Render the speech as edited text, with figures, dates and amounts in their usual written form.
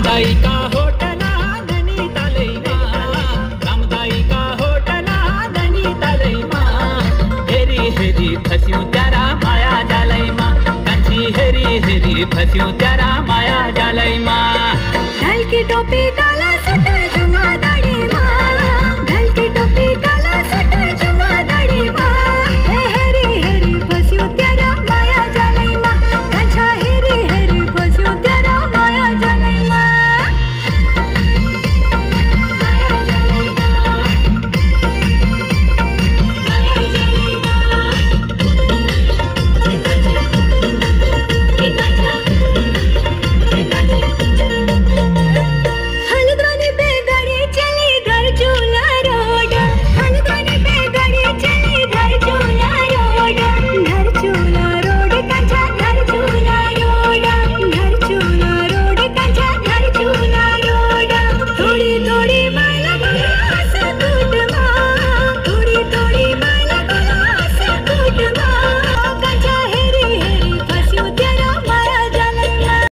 रामदाई का होटला धनी तालैमा, रामदाई का होटला धनी तालैमा, हेरी हेरी फस्यूं त्यारा माया जालैमा, कंची हेरी हेरी फस्यूं त्यारा माया जालैमा। लाल की टोपी डाला